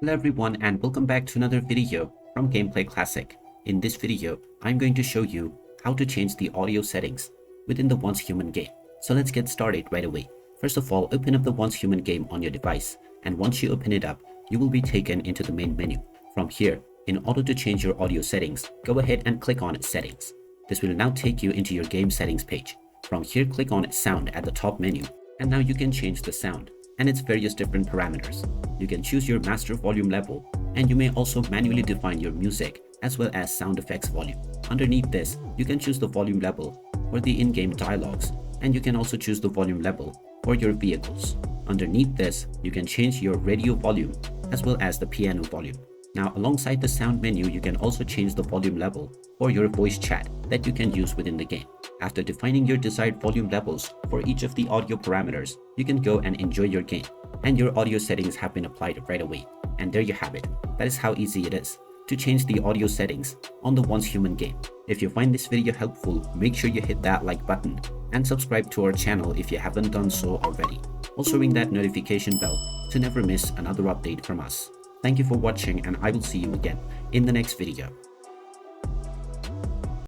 Hello everyone and welcome back to another video from Gameplay Classic. In this video, I'm going to show you how to change the audio settings within the Once Human game. So let's get started right away. First of all, open up the Once Human game on your device, and once you open it up, you will be taken into the main menu. From here, in order to change your audio settings, go ahead and click on Settings. This will now take you into your game settings page. From here, click on Sound at the top menu, and now you can change the sound and its various different parameters. You can choose your master volume level, and you may also manually define your music as well as sound effects volume. Underneath this, you can choose the volume level for the in-game dialogues, and you can also choose the volume level for your vehicles. Underneath this, you can change your radio volume as well as the piano volume. Now, alongside the sound menu, you can also change the volume level for your voice chat that you can use within the game. After defining your desired volume levels for each of the audio parameters, you can go and enjoy your game, and your audio settings have been applied right away. And there you have it. That is how easy it is to change the audio settings on the Once Human game. If you find this video helpful, make sure you hit that like button and subscribe to our channel if you haven't done so already. Also ring that notification bell to never miss another update from us. Thank you for watching, and I will see you again in the next video.